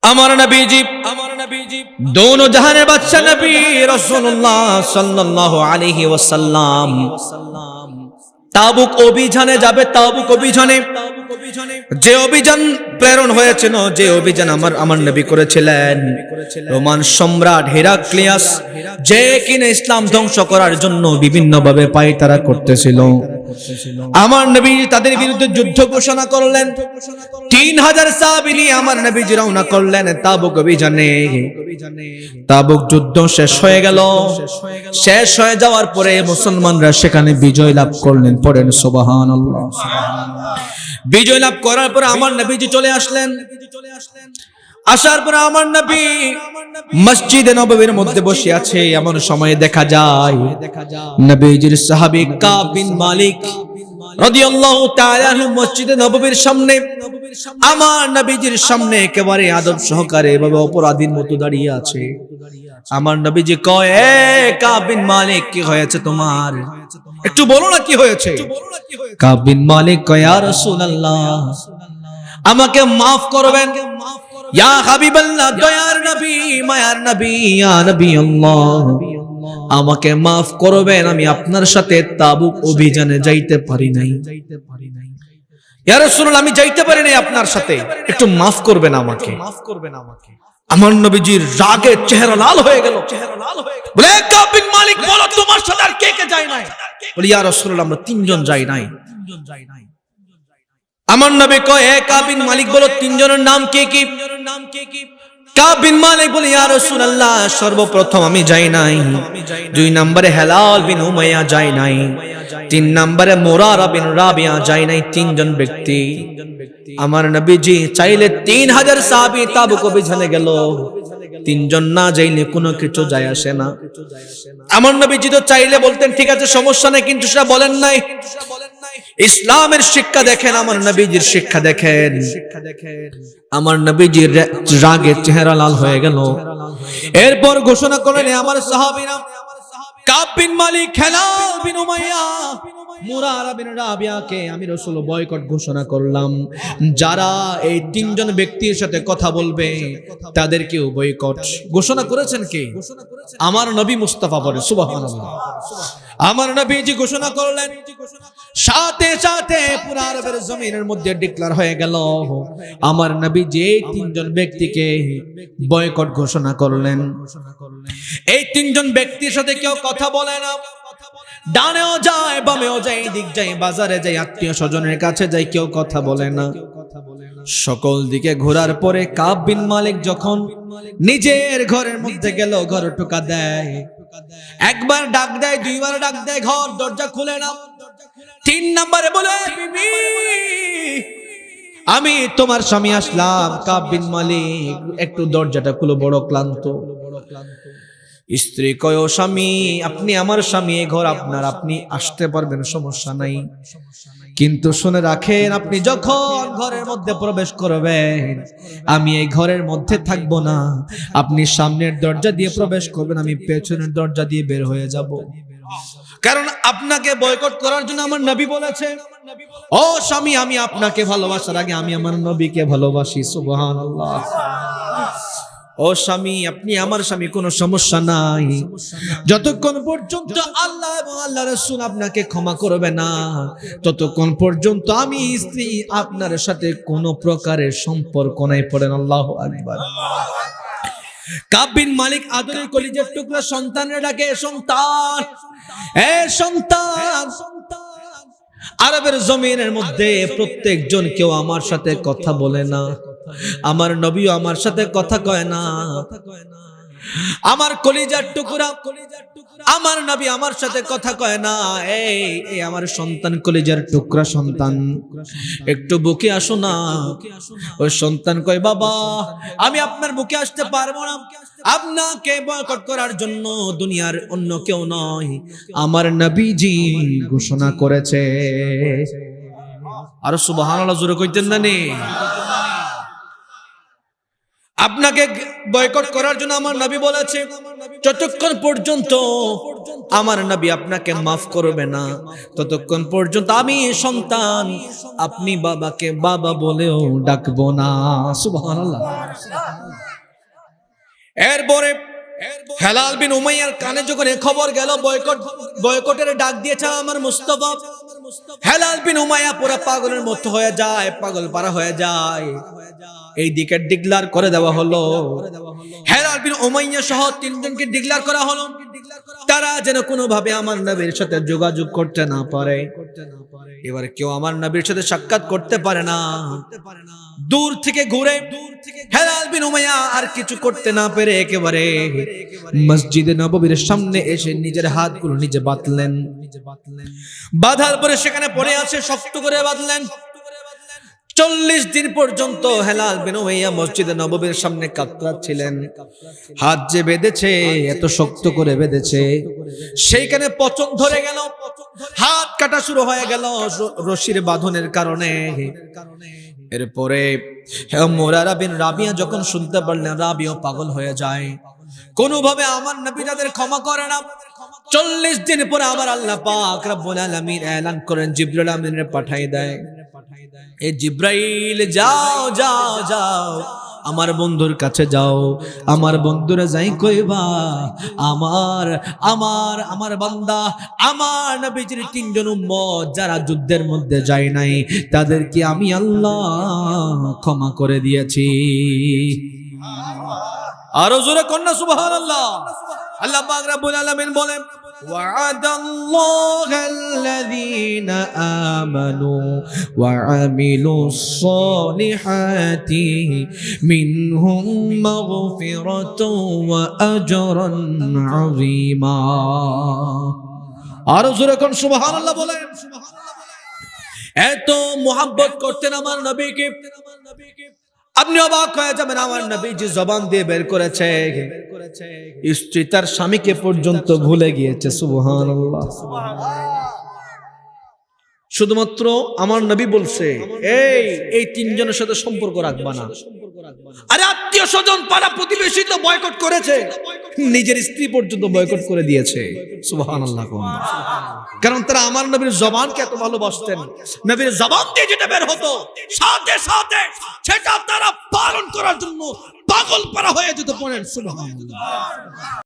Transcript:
আমার নবীজি दोनों जहाনের বাদশা নবী রাসূলুল্লাহ সাল্লাল্লাহু আলাইহি ওয়াসাল্লাম তাবুক অভিযানে যাবে। তাবুক অভিযানে যে অভিযান প্রেরণ হয়েছিল, যে অভিযান আমার নবী করেছিলেন, রোমান সম্রাট হেরাক্লিয়াস যে কিনা ইসলাম ধ্বংস করার জন্য বিভিন্নভাবে পায়তারা করতেছিল, আমার নবী তাদের বিরুদ্ধে যুদ্ধ ঘোষণা করলেন। 3000 সাহাবী নিয়ে আমার নবী রওনা করলেন তাবুক অভিযানে। তাবুক যুদ্ধ শেষ হয়ে গেল। শেষ হয়ে যাওয়ার পরে মুসলমানরা সেখানে বিজয় লাভ করলেন। পড়েন সুবহানাল্লাহ। বিজয় লাভ করার পরে আমার নবীজি চলে আসলেন। আসার পরে আমার নবী মসজিদে নববীর মধ্যে বসে আছে। এমন সময় দেখা যায় নবীজির সাহাবী কাব বিন মালিক রাদিয়াল্লাহু তাআলা আনহু মসজিদে নববীর সামনে, আমার নবীজির সামনে একেবারে আদব সহকারে এভাবে অপরাধীর মতো দাঁড়িয়ে আছে। আমার নবীজি কয়, এ কাব বিন মালিক, কি হয়েছে তোমার? একটু বলো না কি হয়েছে। কাব বিন মালিক কয়, ইয়া রাসূলুল্লাহ, আমাকে maaf করবেন। ইয়া হাবিবাল্লাহ, দয়ার নবী, মায়ার নবী, ইয়া নবী আল্লাহ, আমাকে maaf করবেন, আমি আপনার সাথে তাবুক অভিযানে যাইতে পারি নাই। ইয়া রাসূলুল্লাহ, আমি যাইতে পারি নাই আপনার সাথে, একটু maaf করবেন আমাকে। আমার নবীজির রাগে চেহারা লাল হয়ে গেল। বলে, কাব বিন মালিক, বলো তোমার সাথে আর কে কে যায় নাই? বলে, ইয়া রাসূলুল্লাহ, আমরা তিনজন যাই নাই। আমার নবী কয়, হে কাব বিন মালিক, বলো তিনজনের নাম কে কি? কাব বিন মালিক বলে, ইয়া রাসূলুল্লাহ, সর্বপ্রথম আমি যাই নাই। 2 নম্বরে হেলাল বিন উমাইয়া যাই নাই। 3 নম্বরে মুরারা বিন রাবিয়া যাই নাই। 3 জন ব্যক্তি। আমার নবীজি চাইলে 3000 সাহাবী তাবুক অভিযানে গেল, 3 জন না যাইলে কোনো কিছু যায় আসে না। আমার নবীজি তো চাইলে বলতেন ঠিক আছে সমস্যা নেই, কিন্তু সেটা বলেন নাই। ইসলামের শিক্ষা দেখেন, আমার নবীজির শিক্ষা দেখেন। আমার নবীজির রাগে চেহারা লাল হয়ে গেল। এরপর ঘোষণা করলেন, আমার সাহাবীরা কাব বিন মালিক, হেলাল বিন উমাইয়া, মুরারা বিন রাবিয়াকে আমি রাসূল বয়কট ঘোষণা করলাম। যারা এই 3 জন ব্যক্তির সাথে কথা বলবে তাদেরকেও বয়কট ঘোষণা করেছেন কে? আমার নবী মুস্তাফা। বলে সুবহানাল্লাহ। আমার নবীজি ঘোষণা করলেন, সাথে সাথে পুরো আরবের জমিনের মধ্যে ডিক্লেয়ার হয়ে গেল, আমার নবী যে 3 জন ব্যক্তিকে বয়কট ঘোষণা করলেন। এই 3 জন ব্যক্তির সাথে কেউ কথা বলে না। ডানেও যায়, বামেও যায়, দিক যায়, বাজারে যায়, আত্মীয় স্বজনের কাছে যায়, কেউ কথা বলে না। সকল দিকে ঘোরার পরে কাব বিন মালিক যখন নিজের ঘরের মধ্যে গেল, ঘর টোকা দেয়। একবার ডাক দেয়, 2 বার ডাক দেয়, ঘর দরজা খুলে না। 3 নম্বরে বলে, বিবি, আমি তোমার স্বামী আসলাম। কাব বিন মালিক, একটু দরজাটা খুলো, বড় ক্লান্ত। স্ত্রী কয়, ও স্বামী, আপনি আমার স্বামী, এই ঘর আপনার, আপনি আসতে পারবেন, সমস্যা নাই। কিন্তু শুনে রাখেন, আপনি যখন ঘরের মধ্যে প্রবেশ করবেন আমি এই ঘরের মধ্যে থাকবো না। আপনি সামনের দরজা দিয়ে প্রবেশ করবেন, আমি পেছনের দরজা দিয়ে বের হয়ে যাব। কারণ আপনাকে বয়কট করার জন্য আমার নবী বলেছে। ও স্বামী, আমি আপনাকে ভালোবাসার আগে আমি আমার নবীকে ভালোবাসি। সুবহানাল্লাহ। ও স্বামী, আপনি আমার স্বামী, কোনো সমস্যা নাই। যতক্ষণ পর্যন্ত আল্লাহ এবং আল্লাহ রাসূল আপনাকে ক্ষমা করবে না, ততক্ষণ পর্যন্ত আমি স্ত্রী আপনার সাথে কোনো প্রকারের সম্পর্ক নাই। পড়েন আল্লাহু আকবার। কাব বিন মালিক আদরের কলিজার টুকরা সন্তানের ডাকে, সন্তান, এ সন্তান। আরবের জমিনের মধ্যে প্রত্যেকজন কেউ আমার সাথে কথা বলে না, আমার নবীও আমার সাথে কথা কয় না। আমার কলিজার টুকরা, আমার নবী আমার সাথে কথা কয় না। এই আমার সন্তান, কলিজার টুকরা সন্তান, একটু বুকে আসো না। ওই সন্তান কয়, বাবা, আমি আপনার বুকে আসতে পারবো না। আপনাকে বয়কট করার জন্য দুনিয়ার অন্য কেউ নয়, আমার নবীজি ঘোষণা করেছে। আর সুবহানাল্লাহ জোরে কইতেন না নি? আপনাকে বয়কট করার জন্য আমার নবী বলেছে, যতক্ষণ পর্যন্ত আমার নবী আপনাকে মাফ করবে না, ততক্ষণ পর্যন্ত আমি সন্তান আপনি বাবাকে বাবা বলেও ডাকবো না। সুবহানাল্লাহ। এরপরে হেলাল বিন উমাইয়ার কানে যখন এই খবর গেল, বয়কটের ডাক দিয়েছে আমার মুস্তাফা, হেলাল বিন উমাইয়া পুরো পাগলের মতো হয়ে যায়, পাগল পারা হয়ে যায়। এই দিকে ডিক্লার করে দেওয়া হলো, হেলাল বিন উমাইয়া সহ তিনজনকে ডিক্লার করা হলো, তারা যেন কোনোভাবে আমার নবীর সাথে যোগাযোগ করতে না পারে। এবারে কেউ আমার নবীর সাথে সাক্ষাৎ করতে পারে না। দূর থেকে ঘুরে হেলাল বিন উমাইয়া আর কিছু করতে না পেরে একেবারে মসজিদে নববীর সামনে এসে নিজের হাতগুলো নিজে বাঁধলেন। বাঁধার পরে সেখানে পড়ে আছে, শক্ত করে বাঁধলেন। 40 দিন পর্যন্ত হেলাল বিন উমাইয়া মসজিদে নববীর সামনে কাতরাচ্ছিলেন। হাত যে বেঁধেছে, এত শক্ত করে বেঁধেছে, সেইখানে পচন ধরে গেল, হাত কাটা শুরু হয়ে গেল রশির বাঁধনের কারণে। এরপরে মুরারা বিন রাবিয়া যখন শুনতে পারলেন, রাবিও পাগল হয়ে যায়। কোনোভাবে আমার নবী তাদের ক্ষমা করে না। 40 দিন পরে আমার আল্লাহ পাক রব্বুল আলামিন এলান করেন, জিবরাইল আমিনের পাঠাই দেয়, এ জিবরাইল যাও যাও যাও আমার বন্ধুর কাছে যাও। আমার বন্ধুরা যাই কইবা আমার আমার আমার বান্দা আমার নবীজির 3 জন উম্মত যারা যুদ্ধের মধ্যে যায় নাই, তাদেরকে আমি আল্লাহ ক্ষমা করে দিয়েছি। আরো জোরে কন্যা সুবহানাল্লাহ। আল্লাহ পাক রব্বুল আলামিন বলেন, وعد الله الذين آمنوا وعملوا الصالحات منهم مغفرة وأجرا عظيما। আরো জোরে কোন সুবহানাল্লাহ বলেন। এত মোহাব্বত করতেন আমার নবীকে, আপনি অবাক হয়ে যাবেন। আমার নবী যে জবান দিয়ে বের করেছে, স্ত্রী তার স্বামীকে পর্যন্ত ভুলে গিয়েছে। সুবহানাল্লাহ। শুধুমাত্র আমার নবী বলছে, এই 3 জনের সাথে সম্পর্ক রাখবা না। আরে আত্মীয় স্বজন পাড়া প্রতিবেশী তো বয়কট করেছে, নিজের স্ত্রী পর্যন্ত বয়কট করে দিয়েছে। সুবহানাল্লাহ। কারণ তারা আমার নবীর জবানকে এত ভালোবাসতেন। নবীর জবান দিয়ে যেটা বের হতো, সাথে সাথে সেটা তারা পালন করার জন্য পাগল পারা হয়ে যেত। পড়েন সুবহানাল্লাহ।